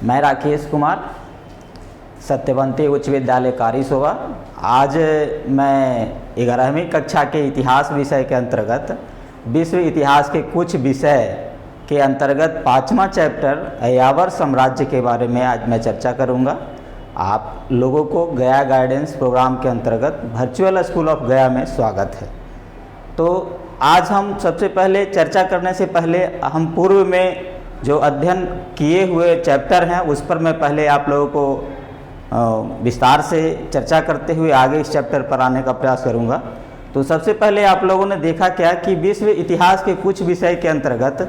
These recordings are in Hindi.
मैं राकेश कुमार, सत्यवंती उच्च विद्यालय कारीसोवा। आज मैं 11वीं कक्षा के इतिहास विषय के अंतर्गत विश्व इतिहास के कुछ विषय के अंतर्गत 5वां चैप्टर अय्यावर साम्राज्य के बारे में आज मैं चर्चा करूंगा। आप लोगों को गया गाइडेंस प्रोग्राम के अंतर्गत वर्चुअल स्कूल ऑफ गया में स्वागत है। तो आज हम सबसे पहले चर्चा करने से पहले हम पूर्व में जो अध्ययन किए हुए चैप्टर हैं उस पर मैं पहले आप लोगों को विस्तार से चर्चा करते हुए आगे इस चैप्टर पर आने का प्रयास करूंगा। तो सबसे पहले आप लोगों ने देखा क्या कि विश्व इतिहास के कुछ विषय के अंतर्गत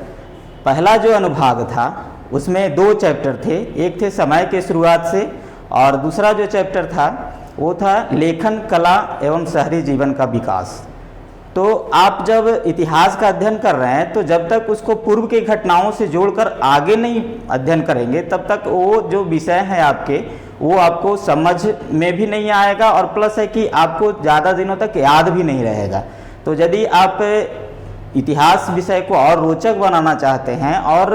पहला जो अनुभाग था उसमें 2 चैप्टर थे। एक थे समय के शुरुआत से और दूसरा जो चैप्टर था वो था लेखन कला एवं शहरी जीवन का विकास। तो आप जब इतिहास का अध्ययन कर रहे हैं तो जब तक उसको पूर्व की घटनाओं से जोड़कर आगे नहीं अध्ययन करेंगे तब तक वो जो विषय हैं आपके वो आपको समझ में भी नहीं आएगा और प्लस है कि आपको ज़्यादा दिनों तक याद भी नहीं रहेगा। तो यदि आप इतिहास विषय को और रोचक बनाना चाहते हैं और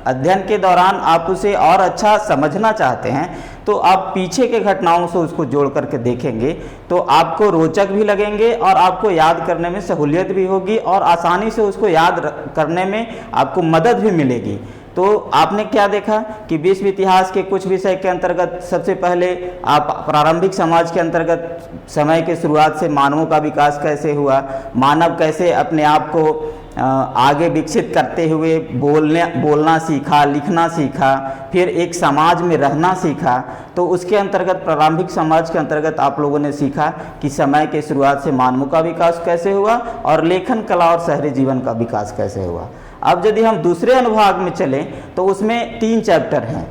अध्ययन के दौरान आप उसे और अच्छा समझना चाहते हैं तो आप पीछे के घटनाओं से उसको जोड़ करके देखेंगे तो आपको रोचक भी लगेंगे और आपको याद करने में सहूलियत भी होगी और आसानी से उसको याद करने में आपको मदद भी मिलेगी। तो आपने क्या देखा कि विश्व इतिहास के कुछ विषय के अंतर्गत सबसे पहले आप प्रारंभिक समाज के अंतर्गत समय के शुरुआत से मानवों का विकास कैसे हुआ, मानव कैसे अपने आप को आगे विकसित करते हुए बोलना सीखा, लिखना सीखा, फिर एक समाज में रहना सीखा। तो उसके अंतर्गत प्रारंभिक समाज के अंतर्गत आप लोगों ने सीखा कि समय के शुरुआत से मानवों का विकास कैसे हुआ और लेखन कला और शहरी जीवन का विकास कैसे हुआ। अब यदि हम दूसरे अनुभाग में चलें तो उसमें 3 चैप्टर हैं।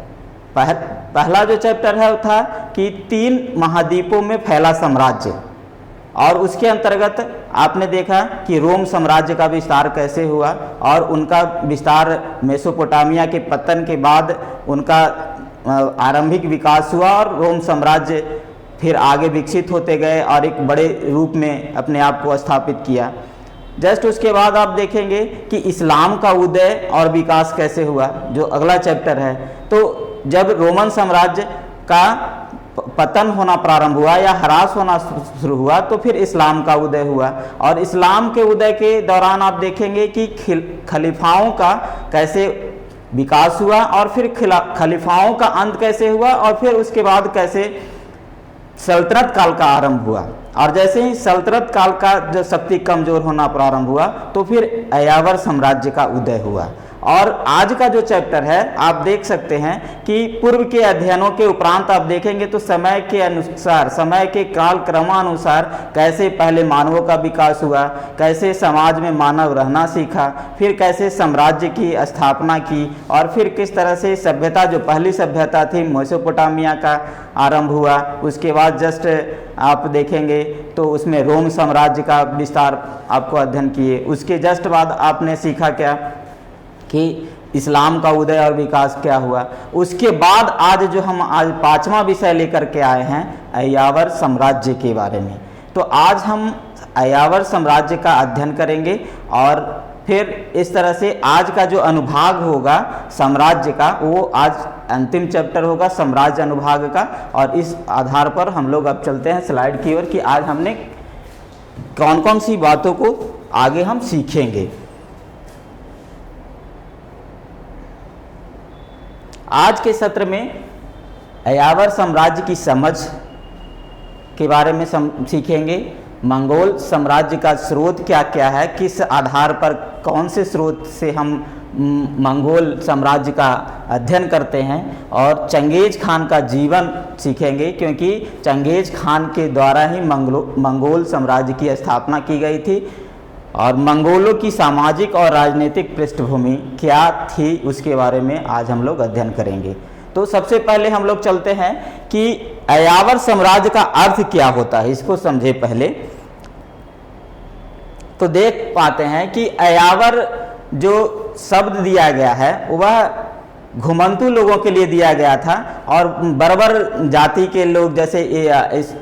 पहला जो चैप्टर है वो था कि 3 महाद्वीपों में फैला साम्राज्य और उसके अंतर्गत आपने देखा कि रोम साम्राज्य का विस्तार कैसे हुआ और उनका विस्तार मेसोपोटामिया के पतन के बाद उनका आरंभिक विकास हुआ और रोम साम्राज्य फिर आगे विकसित होते गए और एक बड़े रूप में अपने आप को स्थापित किया। जस्ट उसके बाद आप देखेंगे कि इस्लाम का उदय और विकास कैसे हुआ, जो अगला चैप्टर है। तो जब रोमन साम्राज्य का पतन होना प्रारंभ हुआ या ह्रास होना शुरू हुआ तो फिर इस्लाम का उदय हुआ और इस्लाम के उदय के दौरान आप देखेंगे कि खलीफाओं का कैसे विकास हुआ और फिर खलीफाओं का अंत कैसे हुआ और फिर उसके बाद कैसे सल्तनत काल का आरंभ हुआ। और जैसे ही सल्तनत काल का जो शक्ति कमजोर होना प्रारंभ हुआ तो फिर अय्यावर साम्राज्य का उदय हुआ। और आज का जो चैप्टर है आप देख सकते हैं कि पूर्व के अध्ययनों के उपरांत आप देखेंगे तो समय के अनुसार, समय के काल क्रमानुसार कैसे पहले मानवों का विकास हुआ, कैसे समाज में मानव रहना सीखा, फिर कैसे साम्राज्य की स्थापना की और फिर किस तरह से सभ्यता, जो पहली सभ्यता थी मेसोपोटामिया का आरंभ हुआ। उसके बाद जस्ट आप देखेंगे तो उसमें रोम साम्राज्य का विस्तार आपको अध्ययन किए। उसके जस्ट बाद आपने सीखा क्या कि इस्लाम का उदय और विकास क्या हुआ। उसके बाद आज जो हम आज 5वां विषय लेकर के आए हैं अय्यावर साम्राज्य के बारे में। तो आज हम अय्यावर साम्राज्य का अध्ययन करेंगे और फिर इस तरह से आज का जो अनुभाग होगा साम्राज्य का वो आज अंतिम चैप्टर होगा साम्राज्य अनुभाग का। और इस आधार पर हम लोग अब चलते हैं स्लाइड की ओर कि आज हमने कौन कौन सी बातों को आगे हम सीखेंगे। आज के सत्र में अय्यावर साम्राज्य की समझ के बारे में सीखेंगे। मंगोल साम्राज्य का स्रोत क्या क्या है, किस आधार पर, कौन से स्रोत से हम मंगोल साम्राज्य का अध्ययन करते हैं। और चंगेज खान का जीवन सीखेंगे क्योंकि चंगेज खान के द्वारा ही मंगोल साम्राज्य की स्थापना की गई थी। और मंगोलों की सामाजिक और राजनीतिक पृष्ठभूमि क्या थी उसके बारे में आज हम लोग अध्ययन करेंगे। तो सबसे पहले हम लोग चलते हैं कि अय्यावर साम्राज्य का अर्थ क्या होता है, इसको समझे पहले। तो देख पाते हैं कि अय्यावर जो शब्द दिया गया है वह घुमंतू लोगों के लिए दिया गया था और बर्बर जाति के लोग, जैसे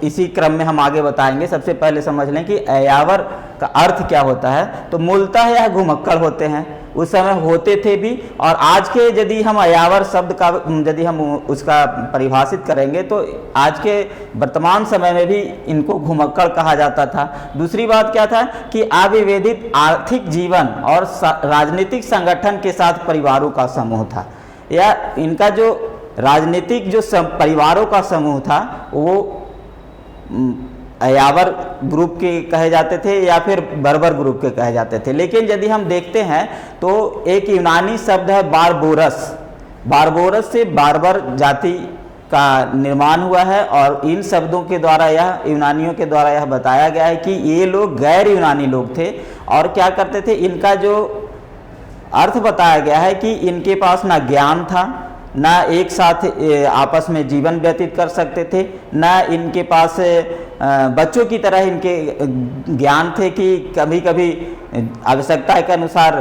इसी क्रम में हम आगे बताएंगे। सबसे पहले समझ लें कि अय्यावर का अर्थ क्या होता है। तो मूलतः यह घुमक्कड़ होते हैं। उस समय होते थे भी। और आज के यदि हम अयावर शब्द का यदि हम उसका परिभाषित करेंगे तो आज के वर्तमान समय में भी इनको घुमक्कड़ कहा जाता था। दूसरी बात क्या था कि अविभेदित आर्थिक जीवन और राजनीतिक संगठन के साथ परिवारों का समूह था, या इनका जो राजनीतिक जो परिवारों का समूह था वो अयावर ग्रुप के कहे जाते थे या फिर बर्बर ग्रुप के कहे जाते थे। लेकिन यदि हम देखते हैं तो एक यूनानी शब्द है बारबोरस, बारबोरस से बार्बर जाति का निर्माण हुआ है। और इन शब्दों के द्वारा यह यूनानियों के द्वारा यह बताया गया है कि ये लोग गैर यूनानी लोग थे और क्या करते थे, इनका जो अर्थ बताया गया है कि इनके पास ना ज्ञान था, ना एक साथ आपस में जीवन व्यतीत कर सकते थे, ना इनके पास बच्चों की तरह इनके ज्ञान थे कि कभी कभी आवश्यकता के अनुसार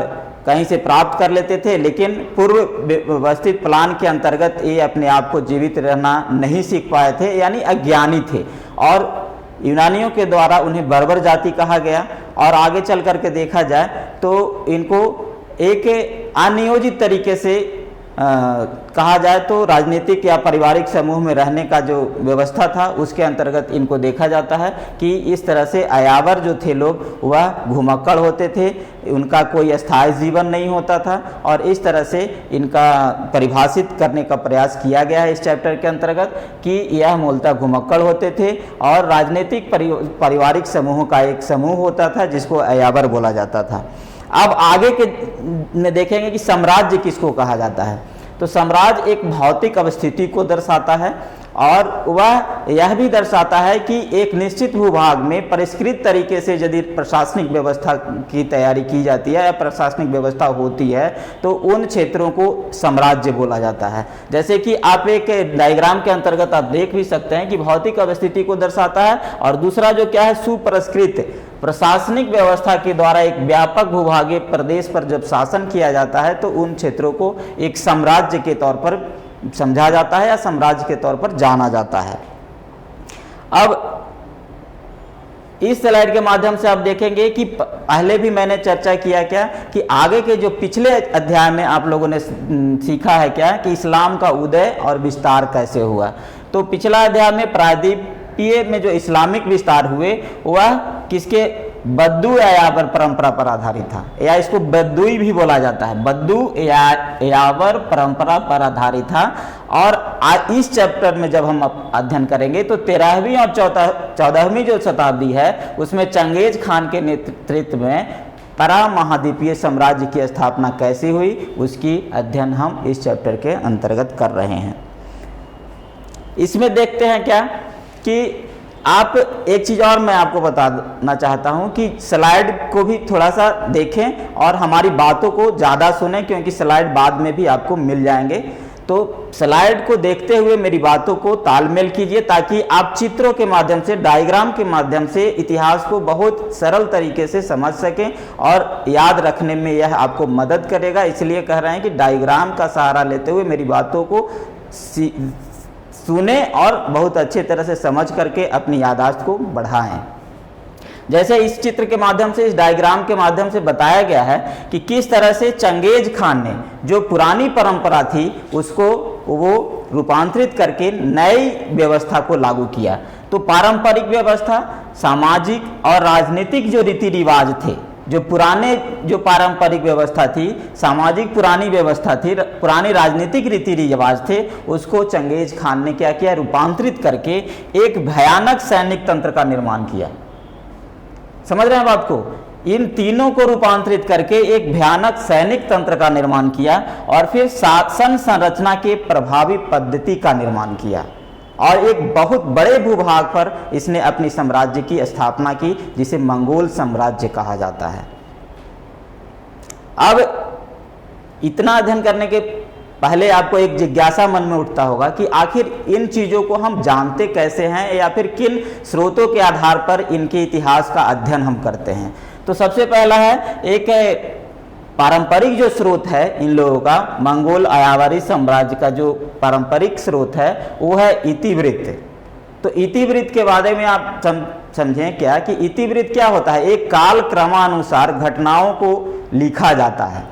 कहीं से प्राप्त कर लेते थे, लेकिन पूर्व व्यवस्थित प्लान के अंतर्गत ये अपने आप को जीवित रहना नहीं सीख पाए थे, यानी अज्ञानी थे। और यूनानियों के द्वारा उन्हें बर्बर जाति कहा गया। और आगे चल करके देखा जाए तो इनको एक अनियोजित तरीके से कहा जाए तो राजनीतिक या पारिवारिक समूह में रहने का जो व्यवस्था था उसके अंतर्गत इनको देखा जाता है कि इस तरह से अयावर जो थे लोग वह घुमक्कड़ होते थे, उनका कोई स्थायी जीवन नहीं होता था। और इस तरह से इनका परिभाषित करने का प्रयास किया गया है इस चैप्टर के अंतर्गत कि यह मूलतः घुमक्कड़ होते थे और राजनीतिक पारिवारिक समूहों का एक समूह होता था जिसको अयावर बोला जाता था। अब आगे के में देखेंगे कि साम्राज्य किसको कहा जाता है। तो साम्राज्य एक भौतिक अवस्थिति को दर्शाता है और वह यह भी दर्शाता है कि एक निश्चित भूभाग में परिष्कृत तरीके से यदि प्रशासनिक व्यवस्था की तैयारी की जाती है या प्रशासनिक व्यवस्था होती है तो उन क्षेत्रों को साम्राज्य बोला जाता है। जैसे कि आप एक डायग्राम के अंतर्गत आप देख भी सकते हैं कि भौतिक अवस्थिति को दर्शाता है और दूसरा जो क्या है, सुपरिष्कृत प्रशासनिक व्यवस्था के द्वारा एक व्यापक भूभागीय प्रदेश पर जब शासन किया जाता है तो उन क्षेत्रों को एक साम्राज्य के तौर पर समझा जाता है या साम्राज्य के तौर पर जाना जाता है। अब इस स्लाइड के माध्यम से आप देखेंगे कि पहले भी मैंने चर्चा किया क्या कि आगे के जो पिछले अध्याय में आप लोगों ने सीखा है क्या कि इस्लाम का उदय और विस्तार कैसे हुआ। तो पिछला अध्याय में प्रायद्वीपीय में जो इस्लामिक विस्तार हुए वह किसके, बद्दू यावर परंपरा पर आधारित था, या इसको बद्दुई भी बोला जाता है, बद्दू यावर परंपरा पर आधारित था। और इस चैप्टर में जब हम अध्ययन करेंगे तो 13वीं और 14वीं जो शताब्दी है उसमें चंगेज खान के नेतृत्व में परा महाद्वीपीय साम्राज्य की स्थापना कैसी हुई उसकी अध्ययन हम इस चैप्टर के अंतर्गत कर रहे हैं। इसमें देखते हैं क्या कि आप एक चीज़ और मैं आपको बताना चाहता हूं कि स्लाइड को भी थोड़ा सा देखें और हमारी बातों को ज़्यादा सुनें, क्योंकि स्लाइड बाद में भी आपको मिल जाएंगे। तो स्लाइड को देखते हुए मेरी बातों को तालमेल कीजिए ताकि आप चित्रों के माध्यम से, डायग्राम के माध्यम से इतिहास को बहुत सरल तरीके से समझ सकें और याद रखने में यह आपको मदद करेगा। इसलिए कह रहे हैं कि डायग्राम का सहारा लेते हुए मेरी बातों को सुने और बहुत अच्छे तरह से समझ करके अपनी याददाश्त को बढ़ाएं। जैसे इस चित्र के माध्यम से, इस डायग्राम के माध्यम से बताया गया है कि किस तरह से चंगेज खान ने जो पुरानी परंपरा थी उसको वो रूपांतरित करके नई व्यवस्था को लागू किया। तो पारंपरिक व्यवस्था, सामाजिक और राजनीतिक जो रीति रिवाज थे, जो पुराने जो पारंपरिक व्यवस्था थी, सामाजिक पुरानी व्यवस्था थी, पुरानी राजनीतिक रीति रिवाज थे, उसको चंगेज खान ने क्या किया, रूपांतरित करके एक भयानक सैनिक तंत्र का निर्माण किया। समझ रहे हैं बात को? इन तीनों को रूपांतरित करके एक भयानक सैनिक तंत्र का निर्माण किया और फिर शासन संरचना के प्रभावी पद्धति का निर्माण किया और एक बहुत बड़े भूभाग पर इसने अपनी साम्राज्य की स्थापना की जिसे मंगोल साम्राज्य कहा जाता है। अब इतना अध्ययन करने के पहले आपको एक जिज्ञासा मन में उठता होगा कि आखिर इन चीज़ों को हम जानते कैसे हैं या फिर किन स्रोतों के आधार पर इनके इतिहास का अध्ययन हम करते हैं। तो सबसे पहला है एक पारंपरिक जो स्रोत है इन लोगों का, मंगोल अयावरी साम्राज्य का जो पारंपरिक स्रोत है वो है इतिवृत्त। तो इतिवृत्त के बारे में आप समझें क्या कि इतिवृत्त क्या होता है, एक काल क्रमानुसार घटनाओं को लिखा जाता है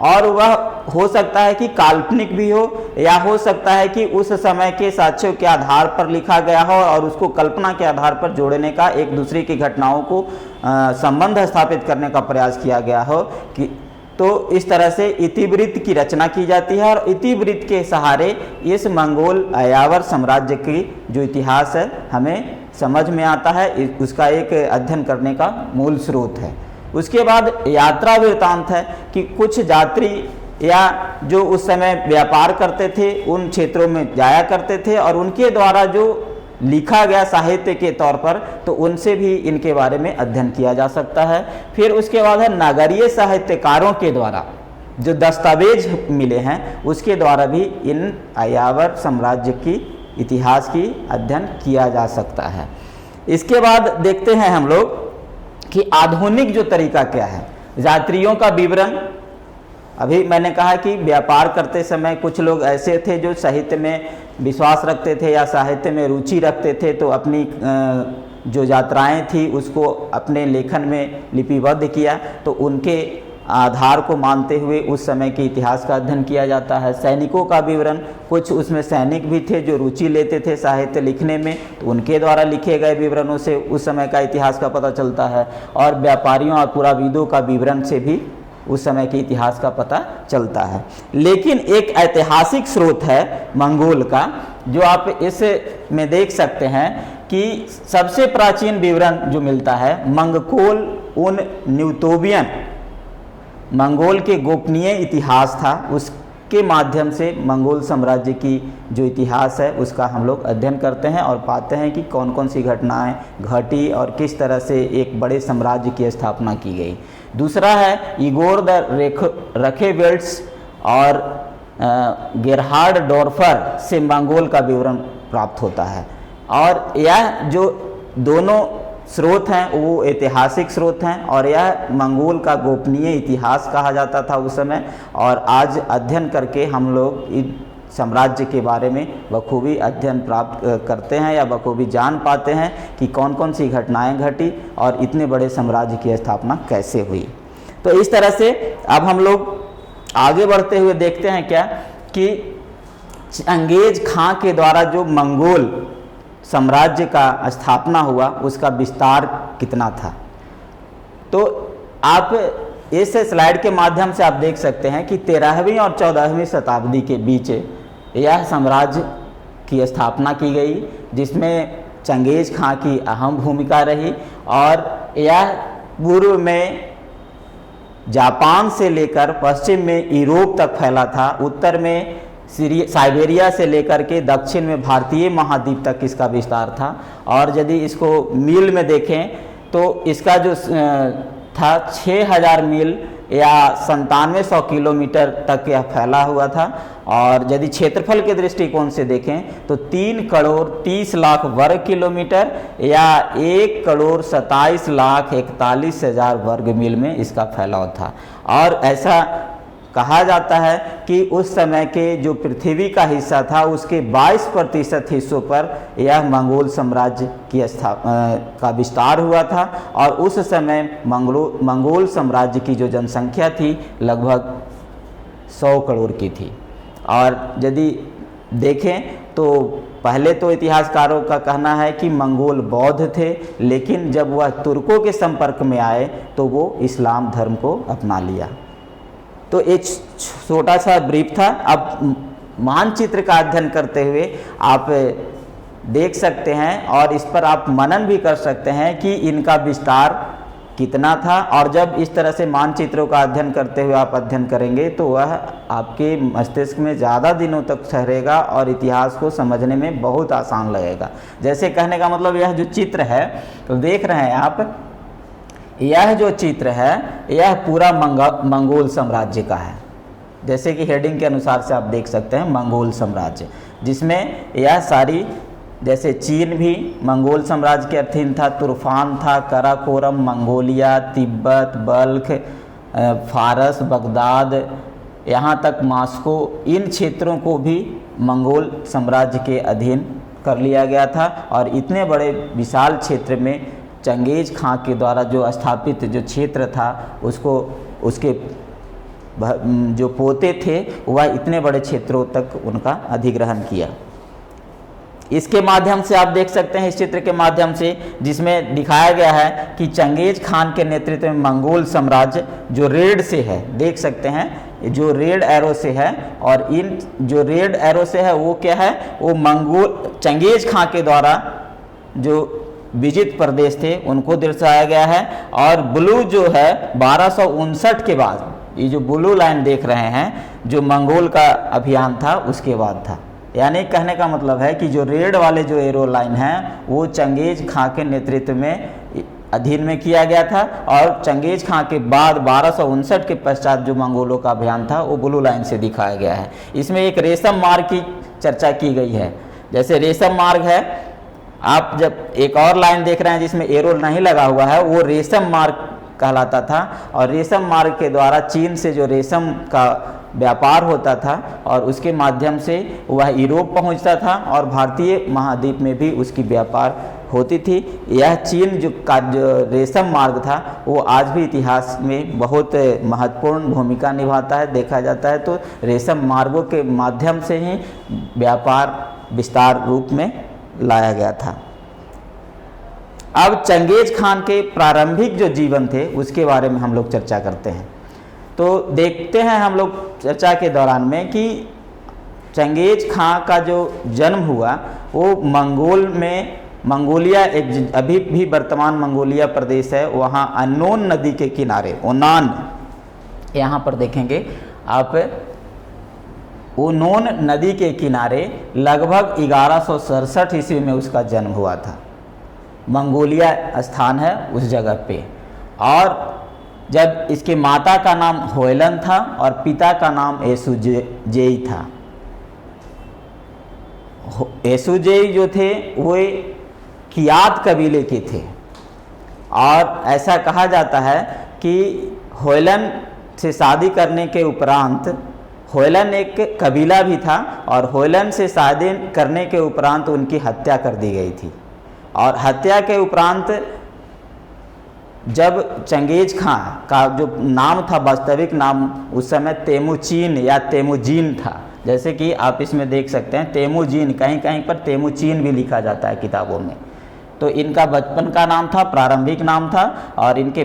और वह हो सकता है कि काल्पनिक भी हो, या हो सकता है कि उस समय के साक्ष्यों के आधार पर लिखा गया हो और उसको कल्पना के आधार पर जोड़ने का, एक दूसरे की घटनाओं को संबंध स्थापित करने का प्रयास किया गया हो कि तो इस तरह से इतिवृत्त की रचना की जाती है। और इतिवृत्त के सहारे इस मंगोल यायावर साम्राज्य की जो इतिहास है हमें समझ में आता है, उसका एक अध्ययन करने का मूल स्रोत है। उसके बाद यात्रा वृत्तांत है कि कुछ यात्री या जो उस समय व्यापार करते थे उन क्षेत्रों में जाया करते थे और उनके द्वारा जो लिखा गया साहित्य के तौर पर, तो उनसे भी इनके बारे में अध्ययन किया जा सकता है। फिर उसके बाद है नगरीय साहित्यकारों के द्वारा जो दस्तावेज मिले हैं उसके द्वारा भी इन यायावर साम्राज्य की इतिहास की अध्ययन किया जा सकता है। इसके बाद देखते हैं हम लोग कि आधुनिक जो तरीका क्या है। यात्रियों का विवरण, अभी मैंने कहा कि व्यापार करते समय कुछ लोग ऐसे थे जो साहित्य में विश्वास रखते थे या साहित्य में रुचि रखते थे, तो अपनी जो यात्राएं थी उसको अपने लेखन में लिपिबद्ध किया, तो उनके आधार को मानते हुए उस समय के इतिहास का अध्ययन किया जाता है। सैनिकों का विवरण, कुछ उसमें सैनिक भी थे जो रुचि लेते थे साहित्य लिखने में, तो उनके द्वारा लिखे गए विवरणों से उस समय का इतिहास का पता चलता है। और व्यापारियों और पुराविदों का विवरण से भी उस समय के इतिहास का पता चलता है। लेकिन एक ऐतिहासिक स्रोत है मंगोल का, जो आप इस में देख सकते हैं कि सबसे प्राचीन विवरण जो मिलता है मंगोल उन न्यूटोबियन, मंगोल के गोपनीय इतिहास था, उसके माध्यम से मंगोल साम्राज्य की जो इतिहास है उसका हम लोग अध्ययन करते हैं और पाते हैं कि कौन कौन सी घटनाएं घटी और किस तरह से एक बड़े साम्राज्य की स्थापना की गई। दूसरा है इगोर द रखेवेल्ट्स और गेरहार्ड डॉर्फर से मंगोल का विवरण प्राप्त होता है। और यह जो दोनों स्रोत हैं वो ऐतिहासिक स्रोत हैं और यह मंगोल का गोपनीय इतिहास कहा जाता था उस समय। और आज अध्ययन करके हम लोग इन साम्राज्य के बारे में बखूबी अध्ययन प्राप्त करते हैं या बखूबी जान पाते हैं कि कौन कौन सी घटनाएं घटी और इतने बड़े साम्राज्य की स्थापना कैसे हुई। तो इस तरह से अब हम लोग आगे बढ़ते हुए देखते हैं क्या कि चंगेज खां के द्वारा जो मंगोल साम्राज्य का स्थापना हुआ उसका विस्तार कितना था। तो आप इस स्लाइड के माध्यम से आप देख सकते हैं कि 13वीं और 14वीं शताब्दी के बीच यह साम्राज्य की स्थापना की गई, जिसमें चंगेज खां की अहम भूमिका रही। और यह पूर्व में जापान से लेकर पश्चिम में यूरोप तक फैला था, उत्तर में साइबेरिया से लेकर के दक्षिण में भारतीय महाद्वीप तक इसका विस्तार था। और यदि इसको मील में देखें तो इसका जो था 6000 मील या 9700 किलोमीटर तक यह फैला हुआ था। और यदि क्षेत्रफल के दृष्टिकोण से देखें तो 3,30,00,000 वर्ग किलोमीटर या 1,27,41,000 वर्ग मील में इसका फैलाव था। और ऐसा कहा जाता है कि उस समय के जो पृथ्वी का हिस्सा था उसके 22% हिस्सों पर यह मंगोल साम्राज्य की का विस्तार हुआ था। और उस समय मंगोल साम्राज्य की जो जनसंख्या थी लगभग 100 करोड़ की थी। और यदि देखें तो पहले तो इतिहासकारों का कहना है कि मंगोल बौद्ध थे, लेकिन जब वह तुर्कों के संपर्क में आए तो वो इस्लाम धर्म को अपना लिया। तो एक छोटा सा ब्रीफ था। अब मानचित्र का अध्ययन करते हुए आप देख सकते हैं और इस पर आप मनन भी कर सकते हैं कि इनका विस्तार कितना था। और जब इस तरह से मानचित्रों का अध्ययन करते हुए आप अध्ययन करेंगे तो वह आपके मस्तिष्क में ज़्यादा दिनों तक ठहरेगा और इतिहास को समझने में बहुत आसान लगेगा। जैसे कहने का मतलब यह जो चित्र है तो देख रहे हैं आप, यह जो चित्र है यह पूरा मंगोल साम्राज्य का है। जैसे कि हेडिंग के अनुसार से आप देख सकते हैं मंगोल साम्राज्य, जिसमें यह सारी, जैसे चीन भी मंगोल साम्राज्य के अधीन था, तुर्फान था, कराकोरम, मंगोलिया, तिब्बत, बल्ख, फारस, बगदाद, यहाँ तक मॉस्को, इन क्षेत्रों को भी मंगोल साम्राज्य के अधीन कर लिया गया था। और इतने बड़े विशाल क्षेत्र में चंगेज खां के द्वारा जो स्थापित जो क्षेत्र था उसको उसके जो पोते थे वह इतने बड़े क्षेत्रों तक उनका अधिग्रहण किया। इसके माध्यम से आप देख सकते हैं, इस चित्र के माध्यम से, जिसमें दिखाया गया है कि चंगेज खान के नेतृत्व में मंगोल साम्राज्य जो रेड से है, देख सकते हैं जो रेड एरो से है, और इन जो रेड एरो से है वो क्या है, वो मंगोल चंगेज खान के द्वारा जो विजित प्रदेश थे उनको दर्शाया गया है। और ब्लू जो है 1259 के बाद, ये जो ब्लू लाइन देख रहे हैं जो मंगोल का अभियान था उसके बाद था। यानी कहने का मतलब है कि जो रेड वाले जो एरो लाइन हैं वो चंगेज खां के नेतृत्व में अधीन में किया गया था, और चंगेज खां के बाद 1259 के पश्चात जो मंगोलों का अभियान था वो ब्लू लाइन से दिखाया गया है। इसमें एक रेशम मार्ग की चर्चा की गई है। जैसे रेशम मार्ग है, आप जब एक और लाइन देख रहे हैं जिसमें एरो नहीं लगा हुआ है, वो रेशम मार्ग कहलाता था, और रेशम मार्ग के द्वारा चीन से जो रेशम का व्यापार होता था और उसके माध्यम से वह यूरोप पहुंचता था, और भारतीय महाद्वीप में भी उसकी व्यापार होती थी। यह चीन जो रेशम मार्ग था वो आज भी इतिहास में बहुत महत्वपूर्ण भूमिका निभाता है। देखा जाता है तो रेशम मार्गों के माध्यम से ही व्यापार विस्तार रूप में लाया गया था। अब चंगेज खान के प्रारंभिक जो जीवन थे उसके बारे में हम लोग चर्चा करते हैं। तो देखते हैं हम लोग चर्चा के दौरान में कि चंगेज खां का जो जन्म हुआ वो मंगोल में, मंगोलिया एक अभी भी वर्तमान मंगोलिया प्रदेश है, वहाँ अन्नोन नदी के किनारे, ओनान, यहाँ पर देखेंगे आप, ओनोन नदी के किनारे लगभग 1167 ईस्वी में उसका जन्म हुआ था। मंगोलिया स्थान है उस जगह पे। और जब इसके माता का नाम होयलन था और पिता का नाम एसुजेई था। एसुजेई जो थे वो कियात कबीले के थे, और ऐसा कहा जाता है कि होयलन से शादी करने के उपरांत, होयलन एक कबीला भी था, और होयलन से शादी करने के उपरांत उनकी हत्या कर दी गई थी। और हत्या के उपरांत जब चंगेज खां का जो नाम था, वास्तविक नाम उस समय तेमुचीन या तेमुजीन था, जैसे कि आप इसमें देख सकते हैं तेमुजीन, कहीं कहीं पर तेमुचीन भी लिखा जाता है किताबों में। तो इनका बचपन का नाम था, प्रारंभिक नाम था, और इनके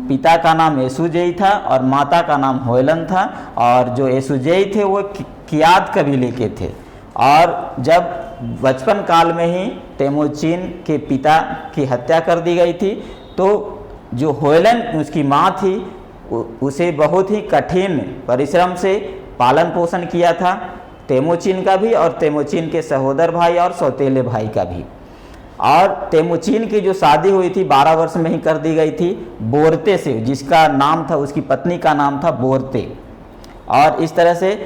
पिता का नाम एसुजेई था और माता का नाम होयलन था। और जो एसुजेई थे वो कियात कबीले के थे। और जब बचपन काल में ही तेमुचीन के पिता की हत्या कर दी गई थी, तो जो होयलन उसकी माँ थी उसे बहुत ही कठिन परिश्रम से पालन पोषण किया था, तेमुचीन का भी और तेमुचीन के सहोदर भाई और सौतेले भाई का भी। और तेमुचीन की जो शादी हुई थी 12 वर्ष में ही कर दी गई थी बोरते से, जिसका नाम था, उसकी पत्नी का नाम था बोरते। और इस तरह से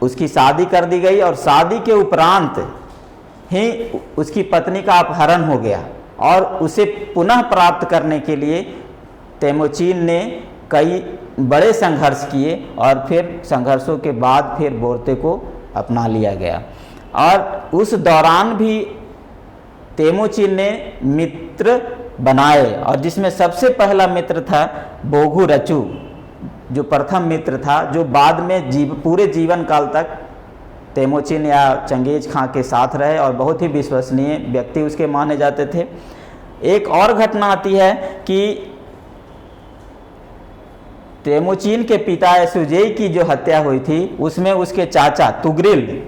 उसकी शादी कर दी गई, और शादी के उपरांत ही उसकी पत्नी का अपहरण हो गया, और उसे पुनः प्राप्त करने के लिए तेमुचीन ने कई बड़े संघर्ष किए, और फिर संघर्षों के बाद फिर बोरते को अपना लिया गया। और उस दौरान भी तेमुचीन ने मित्र बनाए, और जिसमें सबसे पहला मित्र था बोगू रचू, जो प्रथम मित्र था, जो बाद में पूरे जीवन काल तक तेमुचीन या चंगेज खां के साथ रहे और बहुत ही विश्वसनीय व्यक्ति उसके माने जाते थे। एक और घटना आती है कि तेमुचीन के पिता एसुजेई की जो हत्या हुई थी उसमें उसके चाचा तुगरिल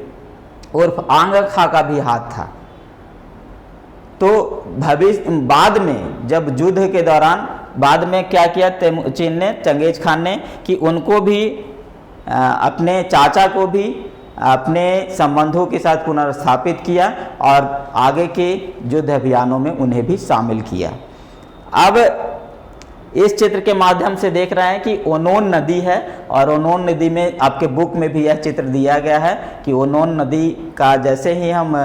उर्फ आंग खां का भी हाथ था। तो भविष्य बाद में जब युद्ध के दौरान बाद में क्या किया तेमुचीन ने, चंगेज खान ने, कि उनको भी अपने चाचा को भी अपने संबंधों के साथ पुनर्स्थापित किया और आगे के युद्ध अभियानों में उन्हें भी शामिल किया। अब इस चित्र के माध्यम से देख रहे हैं कि ओनोन नदी है, और ओनोन नदी में आपके बुक में भी यह चित्र दिया गया है कि ओनोन नदी का जैसे ही हम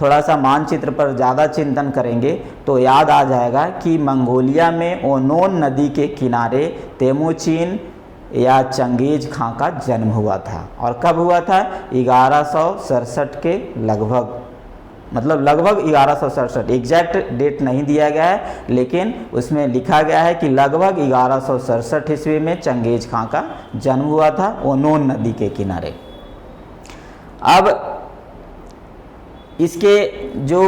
थोड़ा सा मानचित्र पर ज़्यादा चिंतन करेंगे तो याद आ जाएगा कि मंगोलिया में ओनोन नदी के किनारे तेमुचीन या चंगेज खां का जन्म हुआ था। और कब हुआ था? 1167 के लगभग मतलब लगभग 1167, एग्जैक्ट डेट नहीं दिया गया है, लेकिन उसमें लिखा गया है कि लगभग 1167 ईस्वी में चंगेज खां का जन्म हुआ था, वो नोन नदी के किनारे। अब इसके जो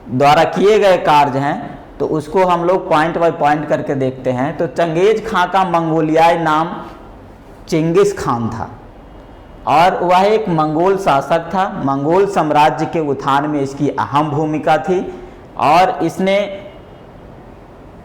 द्वारा किए गए कार्य हैं तो उसको हम लोग पॉइंट बाय पॉइंट करके देखते हैं। तो चंगेज खां का मंगोलियाई नाम चिंगिस खान था और वह एक मंगोल शासक था। मंगोल साम्राज्य के उत्थान में इसकी अहम भूमिका थी और इसने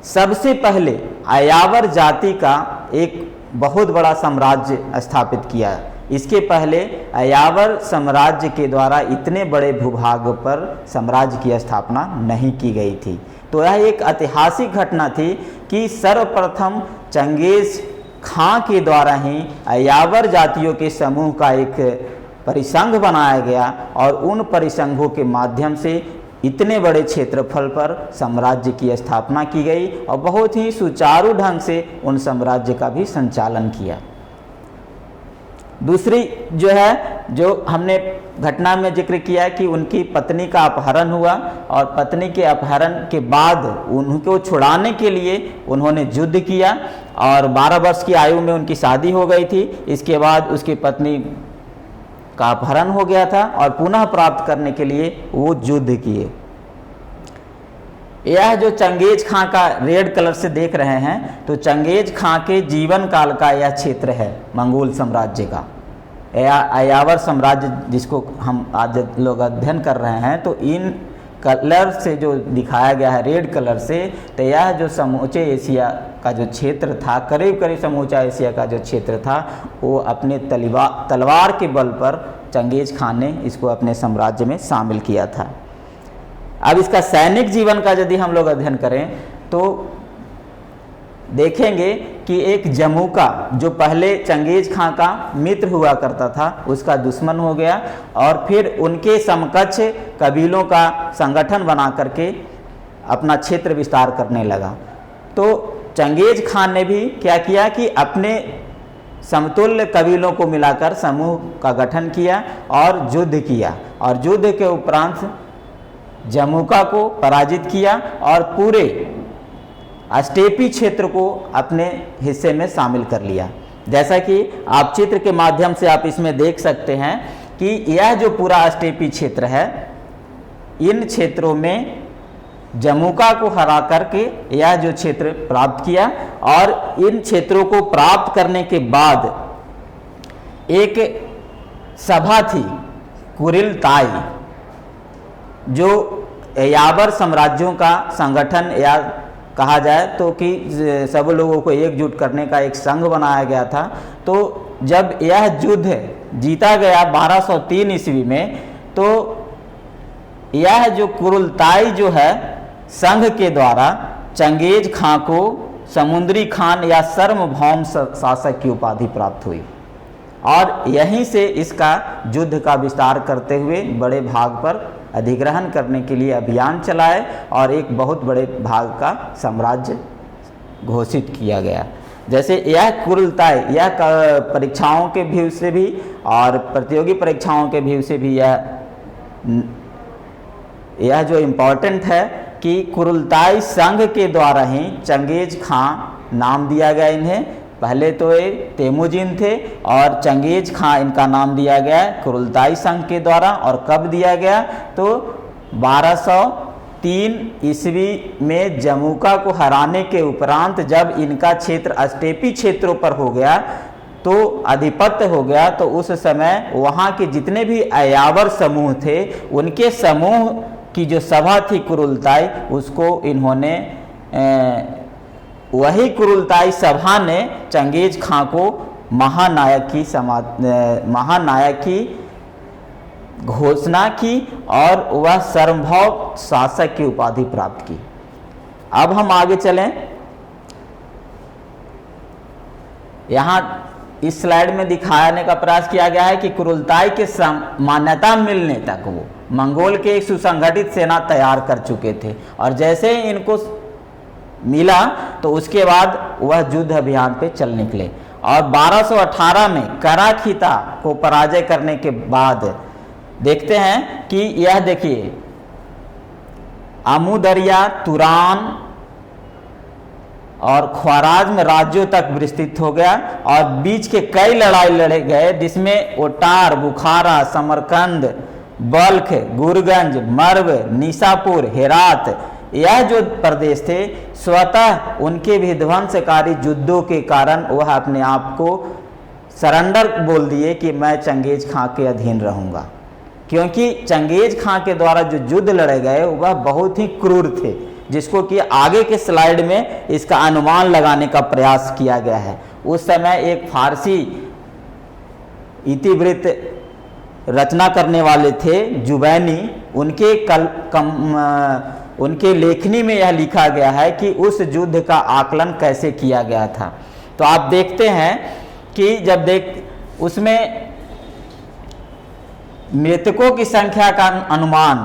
सबसे पहले अयावर जाति का एक बहुत बड़ा साम्राज्य स्थापित किया। इसके पहले अयावर साम्राज्य के द्वारा इतने बड़े भूभाग पर साम्राज्य की स्थापना नहीं की गई थी। तो यह एक ऐतिहासिक घटना थी कि सर्वप्रथम चंगेज खां के द्वारा ही अयावर जातियों के समूह का एक परिसंघ बनाया गया और उन परिसंघों के माध्यम से इतने बड़े क्षेत्रफल पर साम्राज्य की स्थापना की गई और बहुत ही सुचारू ढंग से उन साम्राज्य का भी संचालन किया। दूसरी जो है, जो हमने घटना में जिक्र किया कि उनकी पत्नी का अपहरण हुआ और पत्नी के अपहरण के बाद उनको छुड़ाने के लिए उन्होंने युद्ध किया और 12 वर्ष की आयु में उनकी शादी हो गई थी। इसके बाद उसकी पत्नी का अपहरण हो गया था और पुनः प्राप्त करने के लिए वो युद्ध किए। यह जो चंगेज खां का रेड कलर से देख रहे हैं, तो चंगेज खां के जीवन काल का यह क्षेत्र है मंगोल साम्राज्य का, अयावर साम्राज्य जिसको हम आज लोग अध्ययन कर रहे हैं। तो इन कलर से जो दिखाया गया है रेड कलर से, तो यह जो समूचे एशिया का जो क्षेत्र था, करीब करीब समूचा एशिया का जो क्षेत्र था, वो अपने तलवार के बल पर चंगेज खान ने इसको अपने साम्राज्य में शामिल किया था। अब इसका सैनिक जीवन का यदि हम लोग अध्ययन करें तो देखेंगे कि एक जमुका जो पहले चंगेज खां का मित्र हुआ करता था उसका दुश्मन हो गया और फिर उनके समकक्ष कबीलों का संगठन बना करके अपना क्षेत्र विस्तार करने लगा। तो चंगेज खान ने भी क्या किया कि अपने समतुल्य कबीलों को मिलाकर समूह का गठन किया और युद्ध किया और युद्ध के उपरांत जमुका को पराजित किया और पूरे स्टेपी क्षेत्र को अपने हिस्से में शामिल कर लिया। जैसा कि आप चित्र के माध्यम से आप इसमें देख सकते हैं कि यह जो पूरा स्टेपी क्षेत्र है, इन क्षेत्रों में जमुका को हरा करके यह जो क्षेत्र प्राप्त किया और इन क्षेत्रों को प्राप्त करने के बाद एक सभा थी कुरिलताई, जो यावर साम्राज्यों का संगठन या कहा जाए तो कि सब लोगों को एकजुट करने का एक संघ बनाया गया था। तो जब यह युद्ध जीता गया 1203 ईस्वी में, तो यह जो कुरिलताई जो है संघ के द्वारा चंगेज खां को समुद्री खान या सार्वभौम शासक की उपाधि प्राप्त हुई और यहीं से इसका युद्ध का विस्तार करते हुए बड़े भाग पर अधिग्रहण करने के लिए अभियान चलाए और एक बहुत बड़े भाग का साम्राज्य घोषित किया गया। जैसे यह कुरिलताई, यह परीक्षाओं के व्यू से भी और प्रतियोगी परीक्षाओं के व्यू से भी यह जो इम्पोर्टेंट है कि कुरिलताई संघ के द्वारा ही चंगेज खां नाम दिया गया इन्हें। पहले तो ये तेमुजिन थे और चंगेज खां इनका नाम दिया गया कुरिलताई संघ के द्वारा। और कब दिया गया? तो 1203 ईस्वी में जमुका को हराने के उपरांत जब इनका क्षेत्र स्टेपी क्षेत्रों पर हो गया, तो आधिपत्य हो गया, तो उस समय वहाँ के जितने भी अयावर समूह थे उनके समूह की जो सभा थी कुरिलताई, उसको इन्होंने वही कुरिलताई सभा ने चंगेज खां को महानायक की घोषणा की और वह सार्वभौम शासक की उपाधि प्राप्त की। अब हम आगे चलें। यहाँ इस स्लाइड में दिखाने का प्रयास किया गया है कि कुरिलताई के मान्यता मिलने तक वो मंगोल के एक सुसंगठित सेना तैयार कर चुके थे और जैसे ही इनको मिला तो उसके बाद वह युद्ध अभियान पे चल निकले और 1218 में कराखिता को पराजय करने के बाद देखते हैं कि यह देखिए अमुदरिया, तुरान और ख्वाराज्म राज्यों तक विस्तृत हो गया और बीच के कई लड़ाई लड़े गए, जिसमें ओटार, बुखारा, समरकंद, बल्ख, गुरगंज, मर्व, निशापुर, हेरात, यह जो प्रदेश थे स्वतः उनके विध्वंसकारी युद्धों के कारण वह अपने आप को सरेंडर बोल दिए कि मैं चंगेज खां के अधीन रहूंगा, क्योंकि चंगेज खां के द्वारा जो युद्ध लड़े गए वह बहुत ही क्रूर थे, जिसको कि आगे के स्लाइड में इसका अनुमान लगाने का प्रयास किया गया है। उस समय एक फारसी इतिवृत्त रचना करने वाले थे जुवैनी, उनके लेखनी में यह लिखा गया है कि उस युद्ध का आकलन कैसे किया गया था। तो आप देखते हैं कि जब उसमें मृतकों की संख्या का अनुमान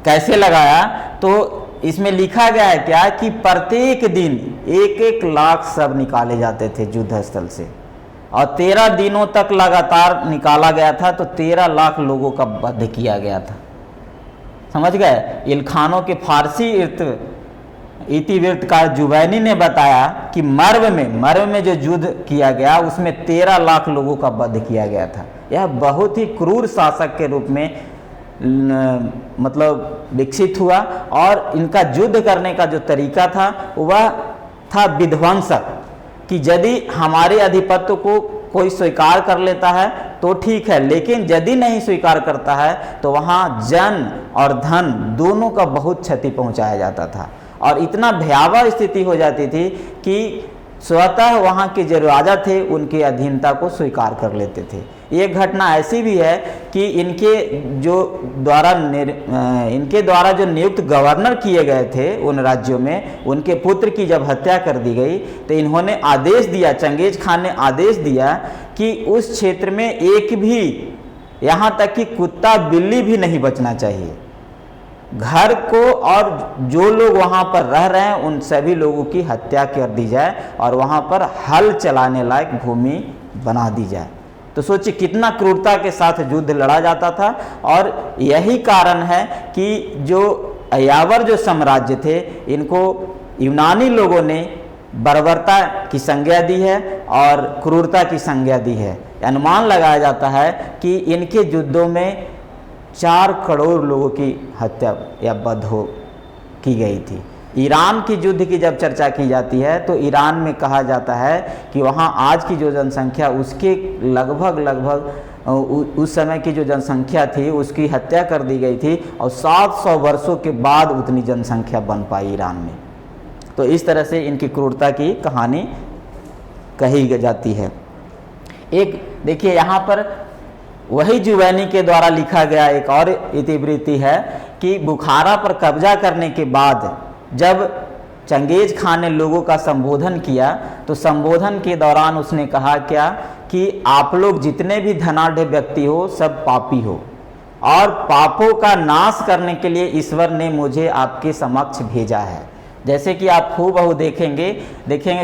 कैसे लगाया, तो इसमें लिखा गया है क्या कि प्रत्येक दिन 1-1 लाख शव निकाले जाते थे युद्ध स्थल से, और 13 दिनों तक लगातार निकाला गया था, तो 13 लाख लोगों का वध किया गया था। समझ गए? इलखानों के फारसी इतिवृत्त का जुवैनी ने बताया कि मर्व में जो युद्ध किया गया उसमें 13 लाख लोगों का वध किया गया था। यह बहुत ही क्रूर शासक के रूप में मतलब विकसित हुआ, और इनका युद्ध करने का जो तरीका था वह था विध्वंसक, कि यदि हमारे आधिपत्य को कोई स्वीकार कर लेता है तो ठीक है, लेकिन यदि नहीं स्वीकार करता है तो वहाँ जन और धन दोनों का बहुत क्षति पहुँचाया जाता था, और इतना भयावह स्थिति हो जाती थी कि स्वतः वहाँ के जो राजा थे उनकी अधीनता को स्वीकार कर लेते थे। एक घटना ऐसी भी है कि इनके द्वारा जो नियुक्त गवर्नर किए गए थे उन राज्यों में, उनके पुत्र की जब हत्या कर दी गई तो इन्होंने आदेश दिया, चंगेज खान ने आदेश दिया कि उस क्षेत्र में एक भी, यहाँ तक कि कुत्ता बिल्ली भी नहीं बचना चाहिए। घर को और जो लोग वहाँ पर रह रहे हैं उन सभी लोगों की हत्या कर दी जाए और वहाँ पर हल चलाने लायक भूमि बना दी जाए। तो सोचिए कितना क्रूरता के साथ युद्ध लड़ा जाता था, और यही कारण है कि जो अयावर जो साम्राज्य थे इनको यूनानी लोगों ने बर्बरता की संज्ञा दी है और क्रूरता की संज्ञा दी है। अनुमान लगाया जाता है कि इनके युद्धों में 4 करोड़ लोगों की हत्या या वध की गई थी। ईरान की युद्ध की जब चर्चा की जाती है तो ईरान में कहा जाता है कि वहाँ आज की जो जनसंख्या उसके लगभग उस समय की जो जनसंख्या थी उसकी हत्या कर दी गई थी, और 700 वर्षों के बाद उतनी जनसंख्या बन पाई ईरान में। तो इस तरह से इनकी क्रूरता की कहानी कही जाती है। एक देखिए यहाँ पर वही जुवैनी के द्वारा लिखा गया एक और इतिवृत्ति है कि बुखारा पर कब्जा करने के बाद जब चंगेज खान ने लोगों का संबोधन किया तो संबोधन के दौरान उसने कहा क्या कि आप लोग जितने भी धनाढ़ व्यक्ति हो सब पापी हो, और पापों का नाश करने के लिए ईश्वर ने मुझे आपके समक्ष भेजा है। जैसे कि आप हूबहू देखेंगे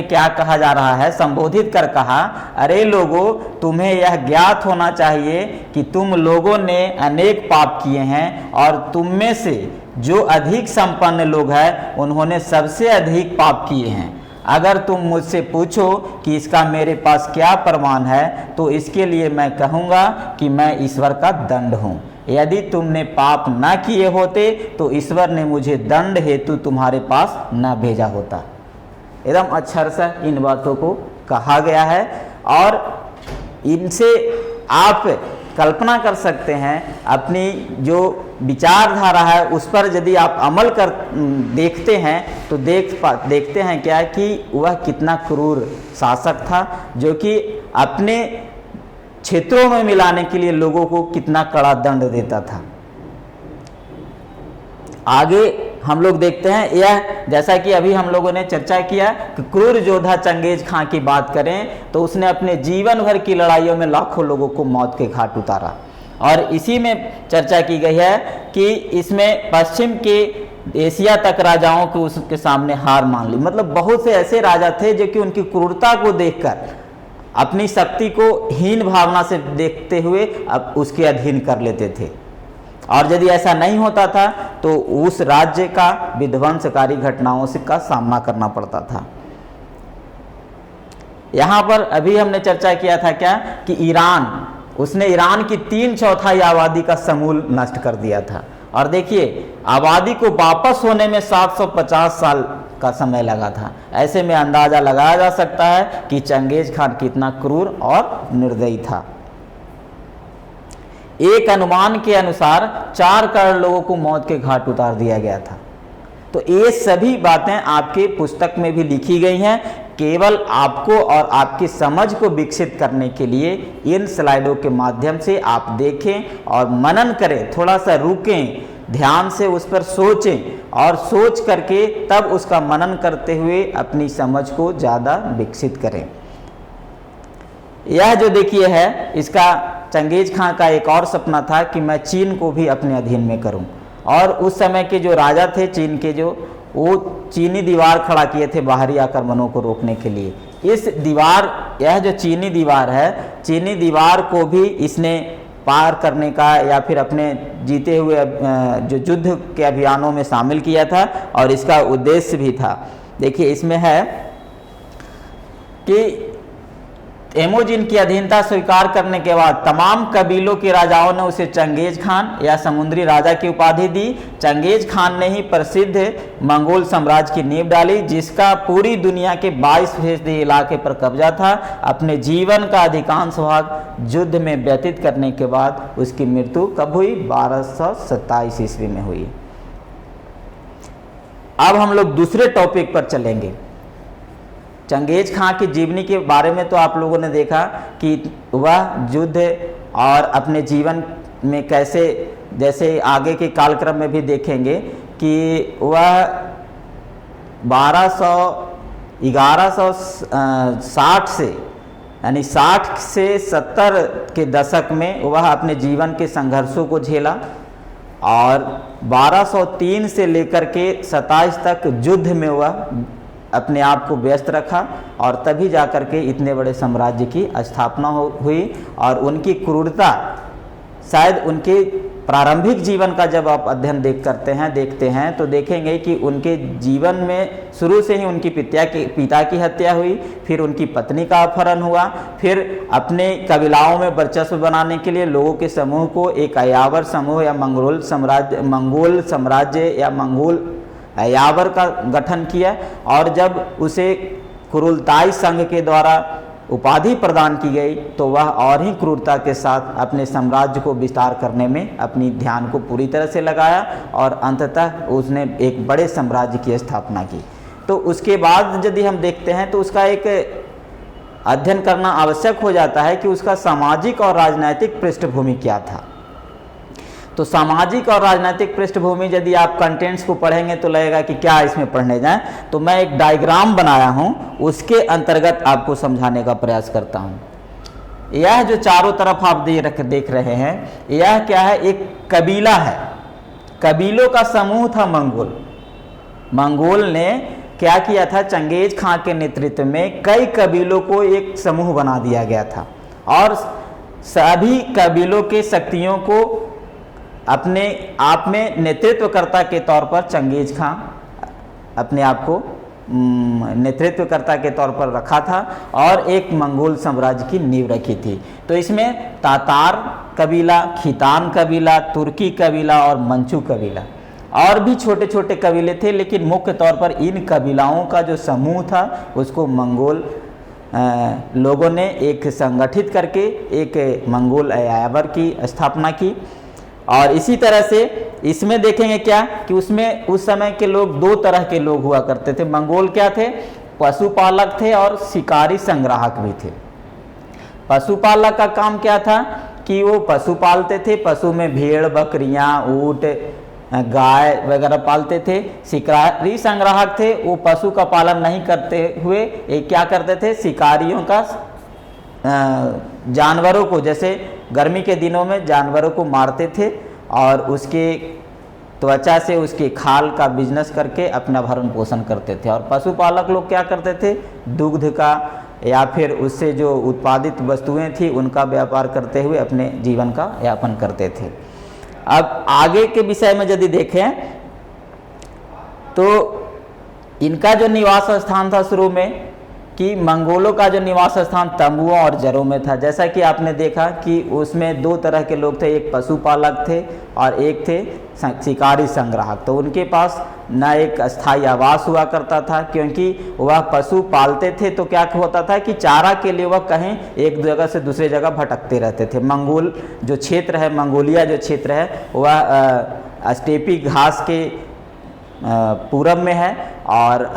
क्या कहा जा रहा है। संबोधित कर कहा, अरे लोगों, तुम्हें यह ज्ञात होना चाहिए कि तुम लोगों ने अनेक पाप किए हैं, और तुम में से जो अधिक संपन्न लोग हैं उन्होंने सबसे अधिक पाप किए हैं। अगर तुम मुझसे पूछो कि इसका मेरे पास क्या प्रमाण है, तो इसके लिए मैं कहूँगा कि मैं ईश्वर का दंड हूँ। यदि तुमने पाप न किए होते तो ईश्वर ने मुझे दंड हेतु तुम्हारे पास न भेजा होता। एकदम अक्षर से इन बातों को कहा गया है, और इनसे आप कल्पना कर सकते हैं अपनी जो विचारधारा है उस पर यदि आप अमल कर देखते हैं तो देखते हैं क्या कि वह कितना क्रूर शासक था, जो कि अपने क्षेत्रों में मिलाने के लिए लोगों को कितना कड़ा दंड देता था। आगे हम लोग देखते हैं, यह जैसा कि अभी हम लोगों ने चर्चा किया कि क्रूर योद्धा चंगेज खां की बात करें तो उसने अपने जीवन भर की लड़ाइयों में लाखों लोगों को मौत के घाट उतारा, और इसी में चर्चा की गई है कि इसमें पश्चिम के एशिया तक राजाओं को उसके सामने हार मान ली। मतलब बहुत से ऐसे राजा थे जो कि उनकी क्रूरता को देखकर अपनी शक्ति को हीन भावना से देखते हुए अब उसके अधीन कर लेते थे। और यदि ऐसा नहीं होता था तो उस राज्य का विध्वंसकारी घटनाओं से का सामना करना पड़ता था। यहाँ पर अभी हमने चर्चा किया था क्या कि उसने ईरान की 3/4 आबादी का समूल नष्ट कर दिया था। और देखिए आबादी को वापस होने में 750 साल का समय लगा था। ऐसे में अंदाजा लगाया जा सकता है कि चंगेज खान कितना क्रूर और निर्दयी था। एक अनुमान के अनुसार 4 करोड़ लोगों को मौत के घाट उतार दिया गया था। तो ये सभी बातें आपके पुस्तक में भी लिखी गई हैं, केवल आपको और आपकी समझ को विकसित करने के लिए इन स्लाइडों के माध्यम से आप देखें और मनन करें, थोड़ा सा रुकें, ध्यान से उस पर सोचें और सोच करके तब उसका मनन करते हुए अपनी समझ को ज़्यादा विकसित करें। यह जो देखिए है, इसका चंगेज खां का एक और सपना था कि मैं चीन को भी अपने अधीन में करूं। और उस समय के जो राजा थे चीन के, वो चीनी दीवार खड़ा किए थे बाहरी आक्रमणों को रोकने के लिए। यह जो चीनी दीवार है, चीनी दीवार को भी इसने पार करने का या फिर अपने जीते हुए जो युद्ध के अभियानों में शामिल किया था और इसका उद्देश्य भी था। देखिए इसमें है कि तेमुजिन की अधीनता स्वीकार करने के बाद तमाम कबीलों के राजाओं ने उसे चंगेज खान या समुद्री राजा की उपाधि दी। चंगेज खान ने ही प्रसिद्ध मंगोल साम्राज्य की नींव डाली, जिसका पूरी दुनिया के 22% इलाके पर कब्जा था। अपने जीवन का अधिकांश भाग युद्ध में व्यतीत करने के बाद उसकी मृत्यु कब हुई? 1227 ईस्वी में हुई। अब हम लोग दूसरे टॉपिक पर चलेंगे। चंगेज खां की जीवनी के बारे में तो आप लोगों ने देखा कि वह युद्ध और अपने जीवन में कैसे, जैसे आगे के कालक्रम में भी देखेंगे कि वह 1160 से यानी 60 से 70 के दशक में वह अपने जीवन के संघर्षों को झेला और 1203 से लेकर के 27 तक युद्ध में वह अपने आप को व्यस्त रखा और तभी जाकर के इतने बड़े साम्राज्य की स्थापना हुई। और उनकी क्रूरता शायद उनके प्रारंभिक जीवन का जब आप अध्ययन देखते हैं तो देखेंगे कि उनके जीवन में शुरू से ही उनकी पिता की हत्या हुई, फिर उनकी पत्नी का अपहरण हुआ, फिर अपने कबीलाओं में वर्चस्व बनाने के लिए लोगों के समूह को एक अयावर समूह या मंगोल साम्राज्य या मंगोल यावर का गठन किया। और जब उसे कुरुलताई संघ के द्वारा उपाधि प्रदान की गई तो वह और ही क्रूरता के साथ अपने साम्राज्य को विस्तार करने में अपनी ध्यान को पूरी तरह से लगाया और अंततः उसने एक बड़े साम्राज्य की स्थापना की। तो उसके बाद यदि हम देखते हैं तो उसका एक अध्ययन करना आवश्यक हो जाता है कि उसका सामाजिक और राजनीतिक पृष्ठभूमि क्या था। तो सामाजिक और राजनीतिक पृष्ठभूमि यदि आप कंटेंट्स को पढ़ेंगे तो लगेगा कि क्या इसमें पढ़ने जाएं, तो मैं एक डायग्राम बनाया हूं, उसके अंतर्गत आपको समझाने का प्रयास करता हूं। यह जो चारों तरफ आप देख रहे हैं, यह क्या है? एक कबीला है, कबीलों का समूह था मंगोल। मंगोल ने क्या किया था? चंगेज खां के नेतृत्व में कई कबीलों को एक समूह बना दिया गया था और सभी कबीलों के शक्तियों को अपने आप में नेतृत्वकर्ता के तौर पर चंगेज खां अपने आप को नेतृत्वकर्ता के तौर पर रखा था और एक मंगोल साम्राज्य की नींव रखी थी। तो इसमें तातार कबीला, खितान कबीला, तुर्की कबीला और मंचू कबीला और भी छोटे छोटे कबीले थे, लेकिन मुख्य तौर पर इन कबीलाओं का जो समूह था उसको मंगोल लोगों ने एक संगठित करके एक मंगोल यावर की स्थापना की। और इसी तरह से इसमें देखेंगे क्या कि उसमें उस समय के लोग 2 तरह के लोग हुआ करते थे। मंगोल क्या थे? पशुपालक थे और शिकारी संग्राहक भी थे। पशुपालक का काम क्या था कि वो पशु पालते थे, पशु में भेड़, बकरियां, ऊंट, गाय वगैरह पालते थे। शिकारी संग्राहक थे, वो पशु का पालन नहीं करते हुए क्या करते थे? शिकारियों का जानवरों को, जैसे गर्मी के दिनों में जानवरों को मारते थे और उसके त्वचा से उसके खाल का बिजनेस करके अपना भरण पोषण करते थे। और पशुपालक लोग क्या करते थे? दुग्ध का या फिर उससे जो उत्पादित वस्तुएं थी उनका व्यापार करते हुए अपने जीवन का यापन करते थे। अब आगे के विषय में यदि देखें तो इनका जो निवास स्थान था शुरू में, कि मंगोलों का जो निवास स्थान तंबुओं और जरों में था। जैसा कि आपने देखा कि उसमें दो तरह के लोग थे, एक पशुपालक थे और एक थे शिकारी संग्राहक। तो उनके पास न एक अस्थायी आवास हुआ करता था, क्योंकि वह पशु पालते थे तो क्या होता था कि चारा के लिए वह कहीं एक जगह से दूसरी जगह भटकते रहते थे। मंगोल जो क्षेत्र है, मंगोलिया जो क्षेत्र है, वह स्टेपी घास के पूरब में है और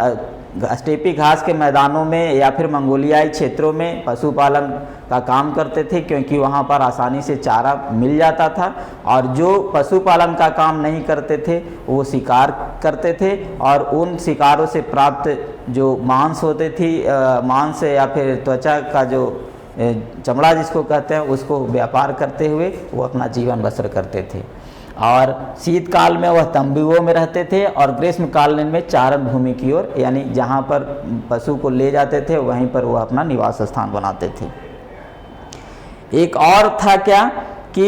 स्टेपी घास के मैदानों में या फिर मंगोलियाई क्षेत्रों में पशुपालन का काम करते थे, क्योंकि वहाँ पर आसानी से चारा मिल जाता था। और जो पशुपालन का काम नहीं करते थे वो शिकार करते थे और उन शिकारों से प्राप्त जो मांस होते थी, मांस या फिर त्वचा का जो चमड़ा जिसको कहते हैं, उसको व्यापार करते हुए वो अपना जीवन बसर करते थे। और शीतकाल में वह तंबुओं में रहते थे और ग्रीष्म काल में चारण भूमि की ओर, यानी जहाँ पर पशु को ले जाते थे वहीं पर वह अपना निवास स्थान बनाते थे। एक और था क्या कि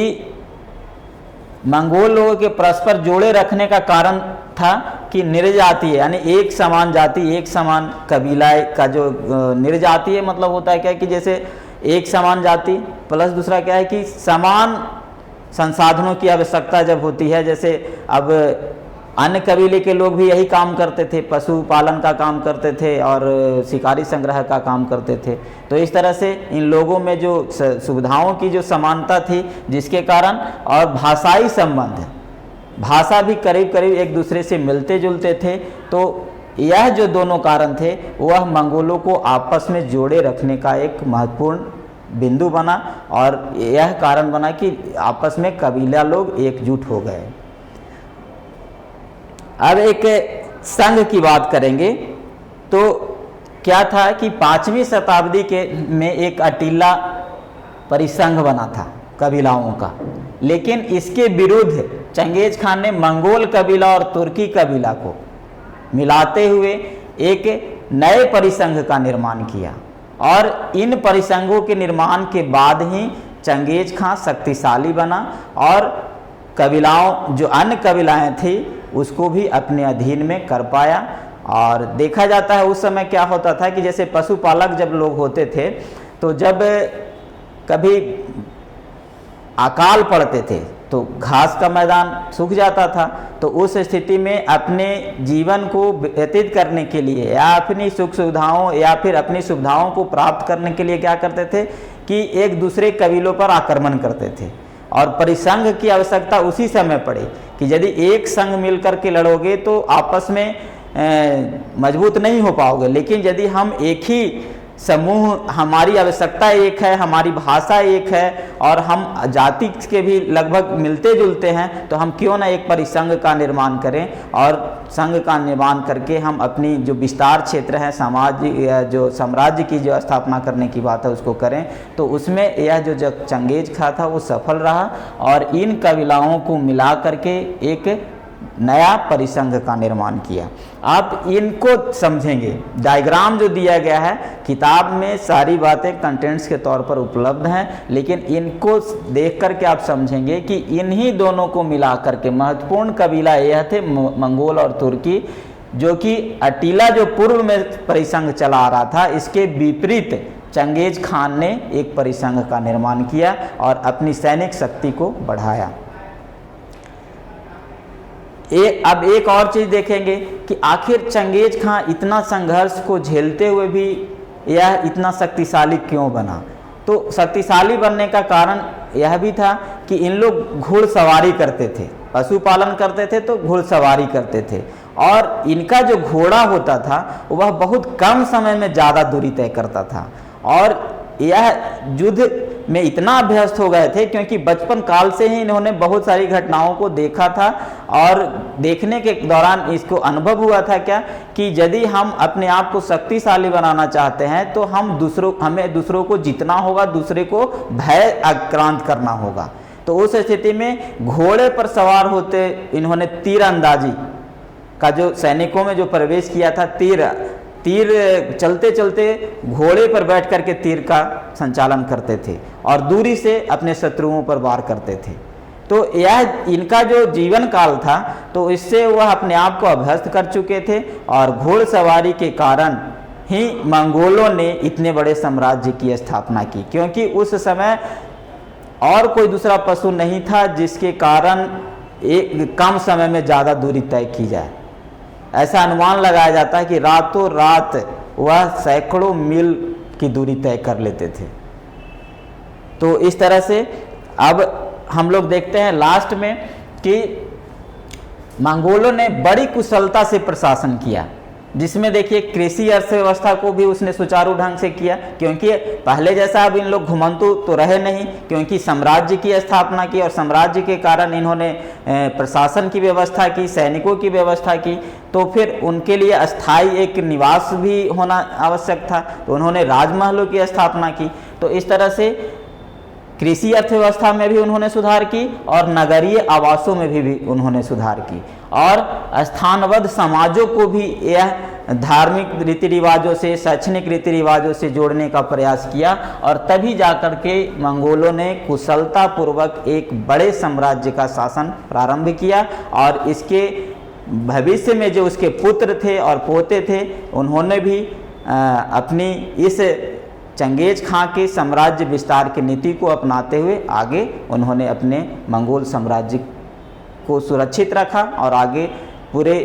मंगोल लोगों के परस्पर जोड़े रखने का कारण था कि निर्जातीय, यानी एक समान जाति, एक समान कबीला का जो निर्जातीय मतलब होता है क्या कि जैसे एक समान जाति प्लस दूसरा क्या है कि समान संसाधनों की आवश्यकता जब होती है। जैसे अब अन्य कबीले के लोग भी यही काम करते थे, पशुपालन का काम करते थे और शिकारी संग्रह का काम करते थे। तो इस तरह से इन लोगों में जो सुविधाओं की जो समानता थी, जिसके कारण और भाषाई संबंध, भाषा भी करीब करीब एक दूसरे से मिलते जुलते थे। तो यह जो दोनों कारण थे वह मंगोलों को आपस में जोड़े रखने का एक महत्वपूर्ण बिंदु बना और यह कारण बना कि आपस में कबीला लोग एकजुट हो गए। अब एक संघ की बात करेंगे तो क्या था कि 5वीं शताब्दी के में एक अटीला परिसंघ बना था कबीलाओं का, लेकिन इसके विरुद्ध चंगेज खान ने मंगोल कबीला और तुर्की कबीला को मिलाते हुए एक नए परिसंघ का निर्माण किया। और इन परिसंघों के निर्माण के बाद ही चंगेज खान शक्तिशाली बना और कबीलाओं, जो अन्य कबीलाएं थी, उसको भी अपने अधीन में कर पाया। और देखा जाता है उस समय क्या होता था कि जैसे पशुपालक जब लोग होते थे तो जब कभी अकाल पड़ते थे तो घास का मैदान सूख जाता था, तो उस स्थिति में अपने जीवन को व्यतीत करने के लिए या अपनी सुख सुविधाओं या फिर अपनी सुविधाओं को प्राप्त करने के लिए क्या करते थे कि एक दूसरे कबीलों पर आक्रमण करते थे। और परिसंघ की आवश्यकता उसी समय पड़ी कि यदि एक संघ मिलकर के लड़ोगे तो आपस में मजबूत नहीं हो पाओगे, लेकिन यदि हम एक ही समूह, हमारी आवश्यकता एक है, हमारी भाषा एक है और हम जाति के भी लगभग मिलते जुलते हैं, तो हम क्यों ना एक परिसंघ का निर्माण करें और संघ का निर्माण करके हम अपनी जो विस्तार क्षेत्र है, समाज जो साम्राज्य की जो स्थापना करने की बात है उसको करें। तो उसमें यह जो चंगेज खां था वो सफल रहा और इन कबीलाओं को मिला करके एक नया परिसंघ का निर्माण किया। आप इनको समझेंगे, डायग्राम जो दिया गया है किताब में सारी बातें कंटेंट्स के तौर पर उपलब्ध हैं, लेकिन इनको देख करके आप समझेंगे कि इन्हीं दोनों को मिला करके महत्वपूर्ण कबीला यह थे मंगोल और तुर्की, जो कि अटीला जो पूर्व में परिसंघ चला आ रहा था, इसके विपरीत चंगेज खान ने एक परिसंघ का निर्माण किया और अपनी सैनिक शक्ति को बढ़ाया। अब एक और चीज देखेंगे कि आखिर चंगेज खां इतना संघर्ष को झेलते हुए भी यह इतना शक्तिशाली क्यों बना। तो शक्तिशाली बनने का कारण यह भी था कि इन लोग घुड़सवारी करते थे, पशुपालन करते थे तो घुड़सवारी करते थे और इनका जो घोड़ा होता था वह बहुत कम समय में ज़्यादा दूरी तय करता था। और यह युद्ध में इतना अभ्यस्त हो गए थे क्योंकि बचपन काल से ही इन्होंने बहुत सारी घटनाओं को देखा था और देखने के दौरान इसको अनुभव हुआ था क्या कि यदि हम अपने आप को शक्तिशाली बनाना चाहते हैं तो हमें दूसरों को जीतना होगा, दूसरे को भय आक्रांत करना होगा। तो उस स्थिति में घोड़े पर सवार होते इन्होंने तीरंदाजी का जो सैनिकों में जो प्रवेश किया था, तीर चलते चलते घोड़े पर बैठ करके तीर का संचालन करते थे और दूरी से अपने शत्रुओं पर वार करते थे। तो यह इनका जो जीवन काल था तो इससे वह अपने आप को अभ्यस्त कर चुके थे और घोड़सवारी के कारण ही मंगोलों ने इतने बड़े साम्राज्य की स्थापना की, क्योंकि उस समय और कोई दूसरा पशु नहीं था जिसके कारण एक कम समय में ज़्यादा दूरी तय की जाए। ऐसा अनुमान लगाया जाता है कि रातों रात वह सैकड़ों मील की दूरी तय कर लेते थे। तो इस तरह से अब हम लोग देखते हैं लास्ट में कि मंगोलों ने बड़ी कुशलता से प्रशासन किया, जिसमें देखिए कृषि अर्थव्यवस्था को भी उसने सुचारू ढंग से किया, क्योंकि पहले जैसा अब इन लोग घुमंतु तो रहे नहीं, क्योंकि साम्राज्य की स्थापना की और साम्राज्य के कारण इन्होंने प्रशासन की व्यवस्था की, सैनिकों की व्यवस्था की, तो फिर उनके लिए अस्थायी एक निवास भी होना आवश्यक था, तो उन्होंने राजमहलों की स्थापना की। तो इस तरह से कृषि अर्थव्यवस्था में भी उन्होंने सुधार की और नगरीय आवासों में भी उन्होंने सुधार की, और स्थानबद्ध समाजों को भी यह धार्मिक रीति रिवाजों से, शैक्षणिक रीति रिवाजों से जोड़ने का प्रयास किया, और तभी जाकर के मंगोलों ने कुशलता पूर्वक एक बड़े साम्राज्य का शासन प्रारंभ किया। और इसके भविष्य में जो उसके पुत्र थे और पोते थे, उन्होंने भी अपनी इस चंगेज खां के साम्राज्य विस्तार की नीति को अपनाते हुए आगे उन्होंने अपने मंगोल साम्राज्य को सुरक्षित रखा और आगे पूरे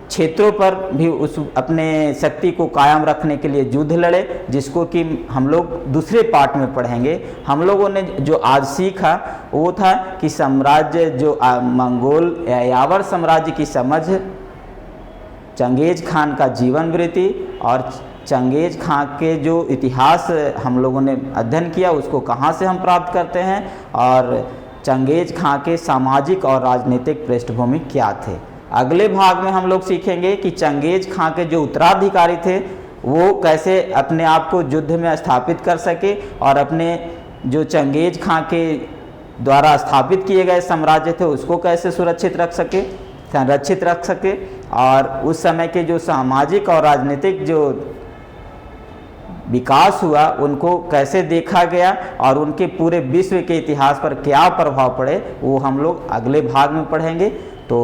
क्षेत्रों पर भी उस अपने शक्ति को कायम रखने के लिए युद्ध लड़े, जिसको कि हम लोग दूसरे पार्ट में पढ़ेंगे। हम लोगों ने जो आज सीखा वो था कि साम्राज्य जो मंगोल यावर साम्राज्य की समझ, चंगेज खान का जीवन वृत्ति और चंगेज खां के जो इतिहास हम लोगों ने अध्ययन किया उसको कहाँ से हम प्राप्त करते हैं, और चंगेज खां के सामाजिक और राजनीतिक पृष्ठभूमि क्या थे। अगले भाग में हम लोग सीखेंगे कि चंगेज खां के जो उत्तराधिकारी थे वो कैसे अपने आप को युद्ध में स्थापित कर सके और अपने जो चंगेज खां के द्वारा स्थापित किए गए साम्राज्य थे उसको कैसे सुरक्षित रख सके, संरक्षित रख सके, और उस समय के जो सामाजिक और राजनीतिक जो विकास हुआ उनको कैसे देखा गया और उनके पूरे विश्व के इतिहास पर क्या प्रभाव पड़े, वो हम लोग अगले भाग में पढ़ेंगे। तो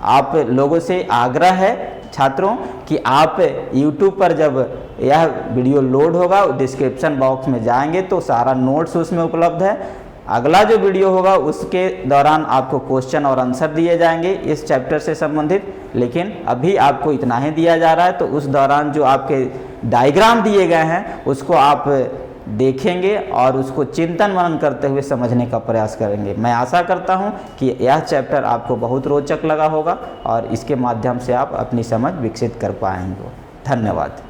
आप लोगों से आग्रह है छात्रों कि आप YouTube पर जब यह वीडियो लोड होगा डिस्क्रिप्शन बॉक्स में जाएंगे तो सारा नोट्स उसमें उपलब्ध है। अगला जो वीडियो होगा उसके दौरान आपको क्वेश्चन और आंसर दिए जाएंगे इस चैप्टर से संबंधित, लेकिन अभी आपको इतना ही दिया जा रहा है। तो उस दौरान जो आपके डायग्राम दिए गए हैं उसको आप देखेंगे और उसको चिंतन मनन करते हुए समझने का प्रयास करेंगे। मैं आशा करता हूं कि यह चैप्टर आपको बहुत रोचक लगा होगा और इसके माध्यम से आप अपनी समझ विकसित कर पाएंगे। धन्यवाद।